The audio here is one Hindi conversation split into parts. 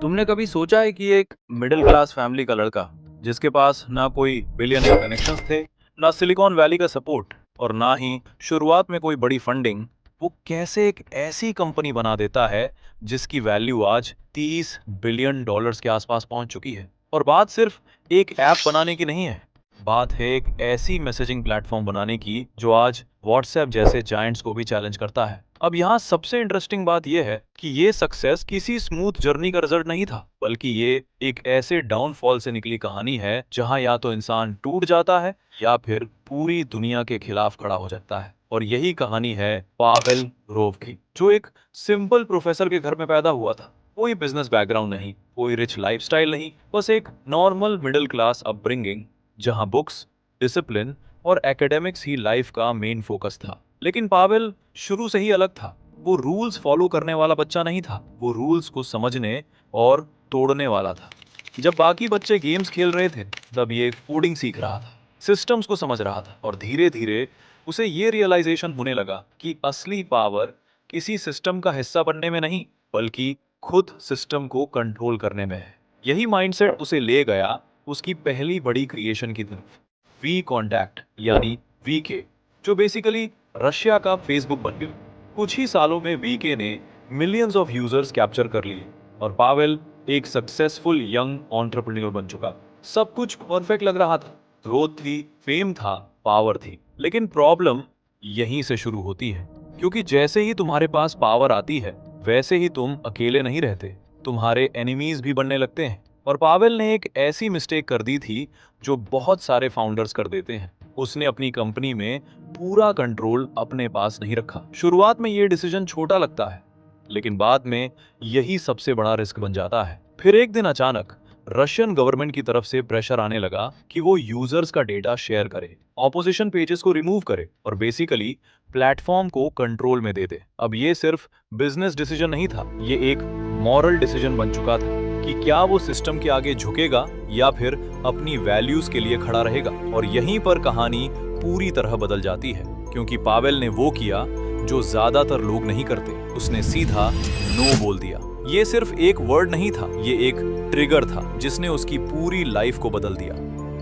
तुमने कभी सोचा है कि एक मिडिल क्लास फैमिली का लड़का जिसके पास ना कोई बिलियनियर कनेक्शंस थे, ना सिलिकॉन वैली का सपोर्ट और ना ही शुरुआत में कोई बड़ी फंडिंग, वो कैसे एक ऐसी कंपनी बना देता है जिसकी वैल्यू आज 30 बिलियन डॉलर्स के आसपास पहुंच चुकी है। और बात सिर्फ एक ऐप बनाने की नहीं है, बात है एक ऐसी मैसेजिंग प्लेटफॉर्म बनाने की जो आज व्हाट्सएप जैसे जायंट्स को भी चैलेंज करता है। अब यहाँ सबसे इंटरेस्टिंग बात यह है कि ये सक्सेस किसी स्मूथ जर्नी का रिजल्ट नहीं था, बल्कि ये एक ऐसे डाउनफॉल से निकली कहानी है जहाँ या तो इंसान टूट जाता है या फिर पूरी दुनिया के खिलाफ खड़ा हो जाता है। और यही कहानी है पावेल ग्रोव की, जो एक सिंपल प्रोफेसर के घर में पैदा हुआ था। कोई बिजनेस बैकग्राउंड नहीं, कोई रिच लाइफस्टाइल नहीं, बस एक नॉर्मल मिडिल क्लास अपब्रिंगिंग जहां बुक्स, डिसिप्लिन और एकेडमिक्स ही लाइफ का मेन फोकस था। लेकिन पावेल शुरू से ही अलग था। वो रूल्स फॉलो करने वाला बच्चा नहीं था, वो रूल्स को समझने और तोड़ने वाला था। जब बाकी बच्चे गेम्स खेल रहे थे, तब ये कोडिंग सीख रहा था, सिस्टम्स को समझ रहा था। और धीरे धीरे उसे ये रियलाइजेशन होने लगा कि असली पावर किसी सिस्टम का हिस्सा बनने में नहीं, बल्कि खुद सिस्टम को कंट्रोल करने में है। यही माइंडसेट उसे ले गया उसकी पहली बड़ी क्रिएशन की तरफ, वी कॉन्टैक्ट यानी वीके, जो बेसिकली रशिया का फेसबुक बन गया। कुछ ही सालों में वीके ने मिलियंस ऑफ यूजर्स कैप्चर कर लिए और पावेल एक सक्सेसफुल यंग एंटरप्रेन्योर बन चुका। सब कुछ परफेक्ट लग रहा था, ग्रोथ थी, फेम था, पावर थी। लेकिन प्रॉब्लम यहीं से शुरू होती है, क्योंकि जैसे ही तुम्हारे पास पावर आती है, वैसे ही तुम अकेले नहीं रहते, तुम्हारे एनिमीज भी बनने लगते हैं। और पावेल ने एक ऐसी मिस्टेक कर दी थी जो बहुत सारे फाउंडर्स कर देते हैं। उसने अपनी कंपनी में पूरा कंट्रोल अपने पास नहीं रखा। शुरुआत में ये डिसीजन छोटा लगता है, लेकिन बाद में यही सबसे बड़ा रिस्क बन जाता है। फिर एक दिन अचानक रशियन गवर्नमेंट की तरफ से प्रेशर आने लगा कि वो यूजर्स का डेटा शेयर करे, ऑपोजिशन पेजेस को रिमूव करे और बेसिकली प्लेटफॉर्म को कंट्रोल में दे दे। अब ये सिर्फ बिजनेस डिसीजन नहीं था, ये एक मॉरल डिसीजन बन चुका था कि क्या वो सिस्टम के आगे झुकेगा या फिर अपनी वैल्यूज के लिए खड़ा रहेगा। और यहीं पर कहानी पूरी तरह बदल जाती है, क्योंकि पावेल ने वो किया जो ज्यादातर लोग नहीं करते। उसने सीधा नो बोल दिया। ये सिर्फ एक वर्ड नहीं था, ये एक ट्रिगर था जिसने उसकी पूरी लाइफ को बदल दिया।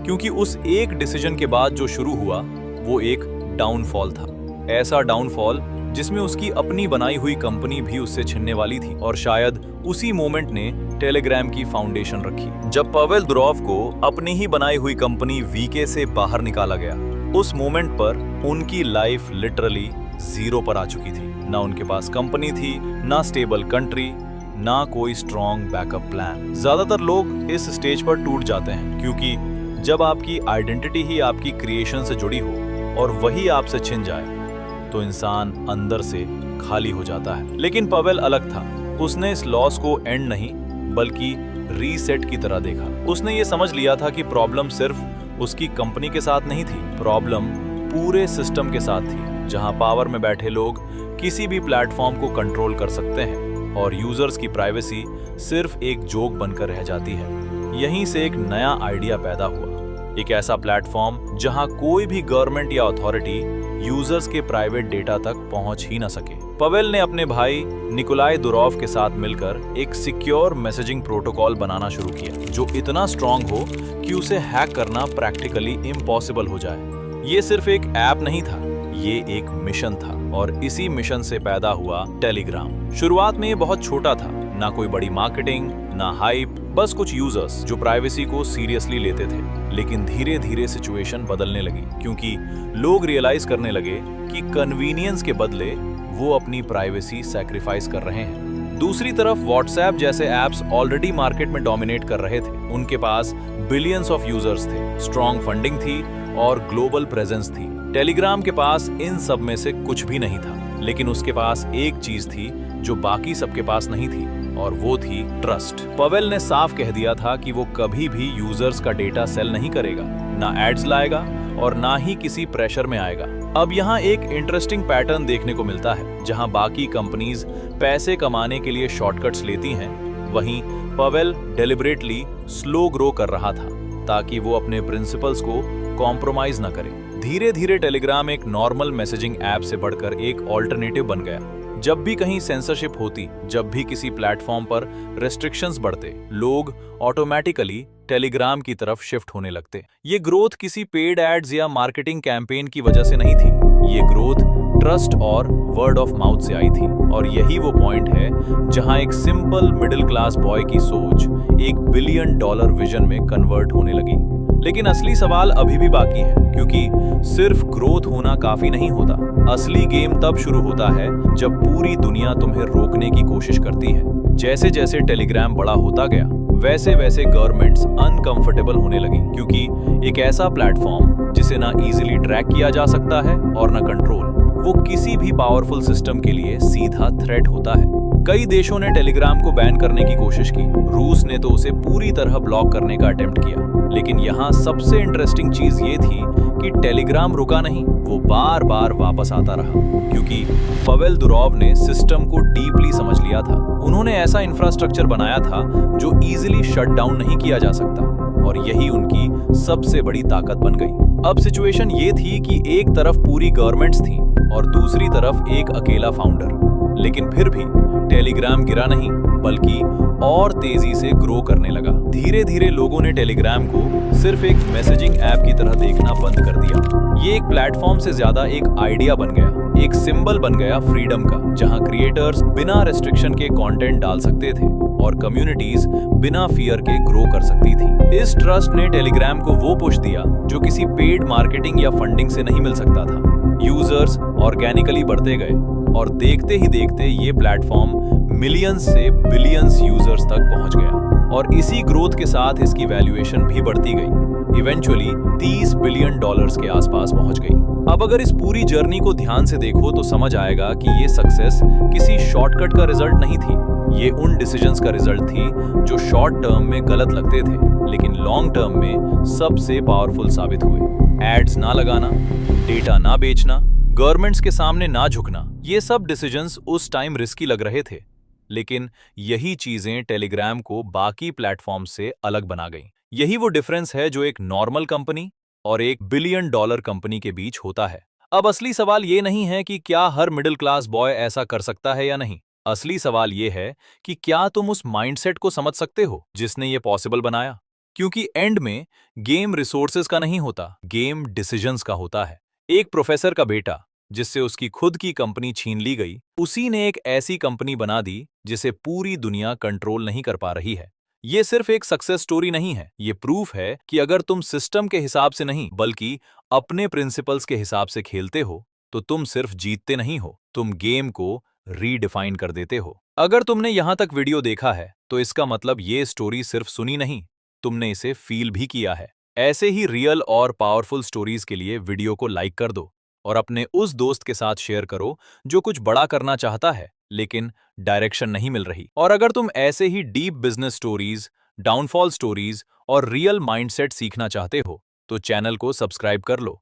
क्योंकि उस एक डिसीजन के बाद जो शुरू हुआ वो एक डाउनफॉल था, ऐसा डाउनफॉल जिसमें उसकी अपनी बनाई हुई कंपनी भी उससे छिनने वाली थी। और शायद उसी मोमेंट ने टेलीग्राम की फाउंडेशन रखी। जब पावेल दुरोव को अपनी ही बनाई हुई कंपनी वीके से बाहर निकाला गया, उस मोमेंट पर उनकी लाइफ लिटरली जीरो पर आ चुकी थी। ना उनके पास कंपनी थी, ना स्टेबल कंट्री, ना कोई स्ट्रॉन्ग बैकअप प्लान। ज्यादातर लोग इस स्टेज पर टूट जाते हैं, क्योंकि जब आपकी आइडेंटिटी ही आपकी क्रिएशन से जुड़ी हो और वही आपसे छिन जाए, तो इंसान अंदर से खाली हो जाता है। लेकिन पावेल अलग था। उसने इस लॉस को एंड नहीं, बल्कि रीसेट की तरह देखा। उसने ये समझ लिया था कि प्रॉब्लम सिर्फ उसकी कंपनी के साथ नहीं थी, प्रॉब्लम पूरे सिस्टम के साथ थी, जहां पावर में बैठे लोग किसी भी प्लेटफॉर्म को कंट्रोल कर सकते हैं और यूजर्स की प्राइवेसी सिर्फ एक जोक बनकर रह जाती है। यहीं से एक नया आइडिया पैदा हुआ, एक ऐसा प्लेटफॉर्म जहां कोई भी गवर्नमेंट या अथॉरिटी यूजर्स के प्राइवेट डेटा तक पहुंच ही ना सके। पावेल ने अपने भाई निकोलाई दुरोव के साथ मिलकर एक सिक्योर मैसेजिंग प्रोटोकॉल बनाना शुरू किया, जो इतना स्ट्रांग हो कि उसे हैक करना प्रैक्टिकली इम्पॉसिबल हो जाए। ये सिर्फ एक ऐप नहीं था, ये एक मिशन था। और इसी मिशन से पैदा हुआ टेलीग्राम। शुरुआत में ये बहुत छोटा था, ना कोई बड़ी मार्केटिंग, ना हाइप, बस कुछ यूजर्स जो प्राइवेसी को सीरियसली लेते थे। लेकिन धीरे धीरे सिचुएशन बदलने लगी, क्योंकि लोग रियलाइज करने लगे कि कन्वीनियंस के बदले वो अपनी प्राइवेसी सैक्रिफाइस कर रहे हैं। दूसरी तरफ व्हाट्सएप जैसे ऐप्स ऑलरेडी मार्केट में डोमिनेट कर रहे थे। उनके पास बिलियंस ऑफ यूजर्स थे, स्ट्रॉन्ग फंडिंग थी और ग्लोबल प्रेजेंस थी। टेलीग्राम के पास इन सब में से कुछ भी नहीं था, लेकिन उसके पास एक चीज थी जो बाकी सबके पास नहीं थी, और वो थी ट्रस्ट। पावेल ने साफ कह दिया था कि वो कभी भी यूजर्स का डेटा सेल नहीं करेगा, ना एड्स लाएगा और ना ही किसी प्रेशर में आएगा। अब यहाँ एक इंटरेस्टिंग पैटर्न देखने को मिलता है। जहाँ बाकी कंपनीज पैसे कमाने के लिए शॉर्टकट्स लेती हैं, वहीं पावेल डेलिबरेटली स्लो ग्रो कर रहा था, ताकि वो अपने प्रिंसिपल्स को कॉम्प्रोमाइज न करे। धीरे धीरे टेलीग्राम एक नॉर्मल मैसेजिंग ऐप से बढ़कर एक ऑल्टरनेटिव बन गया, जब भी कहीं सेंसरशिप होती, जब भी किसी प्लेटफॉर्म पर रेस्ट्रिक्शंस बढ़ते, लोग ऑटोमेटिकली टेलीग्राम की तरफ शिफ्ट होने लगते। ये ग्रोथ किसी पेड एड्स या मार्केटिंग कैंपेन की वजह से नहीं थी, ये ग्रोथ ट्रस्ट और वर्ड ऑफ माउथ से आई थी। और यही वो पॉइंट है जहां एक सिंपल मिडिल क्लास बॉय की सोच $1 बिलियन विजन में कन्वर्ट होने लगी। लेकिन असली सवाल अभी भी बाकी है, क्योंकि सिर्फ ग्रोथ होना काफी नहीं होता। असली गेम तब शुरू होता है जब पूरी दुनिया तुम्हें रोकने की कोशिश करती है। जैसे जैसे टेलीग्राम बड़ा होता गया, वैसे वैसे गवर्नमेंट्स अनकंफर्टेबल होने लगी, क्योंकि एक ऐसा प्लेटफॉर्म जिसे ना इजीली ट्रैक किया जा सकता है और ना कंट्रोल, वो किसी भी पावरफुल सिस्टम के लिए सीधा थ्रेट होता है। कई देशों ने टेलीग्राम को बैन करने की कोशिश की, रूस ने तो उसे पूरी तरह ब्लॉक करने का अटेम्प्ट किया। लेकिन यहाँ सबसे इंटरेस्टिंग चीज ये थी कि टेलीग्राम रुका नहीं, वो बार बार वापस आता रहा, क्योंकि पवेल दुरोव ने सिस्टम को डीपली समझ लिया था। उन्होंने ऐसा इंफ्रास्ट्रक्चर बनाया था जो इजीली शट डाउन नहीं किया जा सकता, और यही उनकी सबसे बड़ी ताकत बन गई। अब सिचुएशन ये थी कि एक तरफ पूरी गवर्नमेंट्स थी और दूसरी तरफ एक अकेला फाउंडर। लेकिन फिर भी टेलीग्राम गिरा नहीं, बल्कि और तेजी से ग्रो करने लगा। धीरे धीरे लोगों ने टेलीग्राम को सिर्फ एक मैसेजिंग ऐप की तरह देखना बंद कर दिया। ये एक प्लेटफॉर्म से ज्यादा एक आइडिया बन गया, एक सिंबल बन गया फ्रीडम का, जहां क्रिएटर्स बिना रेस्ट्रिक्शन के कंटेंट डाल सकते थे और कम्युनिटीज बिना फियर के ग्रो कर सकती थी। इस ट्रस्ट ने टेलीग्राम को वो पुश दिया जो किसी पेड मार्केटिंग या फंडिंग से नहीं मिल सकता था। यूजर्स ऑर्गेनिकली बढ़ते गए और देखते ही देखते ये प्लेटफॉर्म मिलियंस से बिलियंस यूजर्स तक पहुंच गया, और इसी ग्रोथ के साथ इसकी वैल्यूएशन भी बढ़ती गई। इवेंचुअली $30 बिलियन के आसपास पहुंच गई। अब अगर इस पूरी जर्नी को ध्यान से देखो तो समझ आएगा कि ये सक्सेस किसी शॉर्टकट का रिजल्ट नहीं थी। ये उन डिसीजंस का रिजल्ट थी जो शॉर्ट टर्म में गलत लगते थे, लेकिन लॉन्ग टर्म में सबसे पावरफुल साबित हुए। एड्स ना लगाना, डेटा ना बेचना, गवर्नमेंट्स के सामने ना झुकना, ये सब डिसीजंस उस टाइम रिस्की लग रहे थे, लेकिन यही चीजें टेलीग्राम को बाकी प्लेटफॉर्म से अलग बना गई। यही वो डिफरेंस है जो एक नॉर्मल कंपनी और एक $1 बिलियन कंपनी के बीच होता है। अब असली सवाल ये नहीं है कि क्या हर मिडिल क्लास बॉय ऐसा कर सकता है या नहीं। असली सवाल ये है कि क्या तुम उस माइंडसेट को समझ सकते हो जिसने ये पॉसिबल बनाया। क्योंकि एंड में गेम रिसोर्सेज का नहीं होता, गेम डिसीजंस का होता है। एक प्रोफेसर का बेटा जिससे उसकी खुद की कंपनी छीन ली गई, उसी ने एक ऐसी कंपनी बना दी जिसे पूरी दुनिया कंट्रोल नहीं कर पा रही है। ये सिर्फ एक सक्सेस स्टोरी नहीं है, ये प्रूफ है कि अगर तुम सिस्टम के हिसाब से नहीं बल्कि अपने प्रिंसिपल्स के हिसाब से खेलते हो तो तुम सिर्फ जीतते नहीं हो, तुम गेम को रीडिफाइन कर देते हो। अगर तुमने यहां तक वीडियो देखा है तो इसका मतलब ये स्टोरी सिर्फ सुनी नहीं, तुमने इसे फील भी किया है। ऐसे ही रियल और पावरफुल स्टोरीज के लिए वीडियो को लाइक कर दो और अपने उस दोस्त के साथ शेयर करो जो कुछ बड़ा करना चाहता है लेकिन डायरेक्शन नहीं मिल रही। और अगर तुम ऐसे ही deep business stories, downfall stories और रियल माइंडसेट सीखना चाहते हो तो चैनल को सब्सक्राइब कर लो।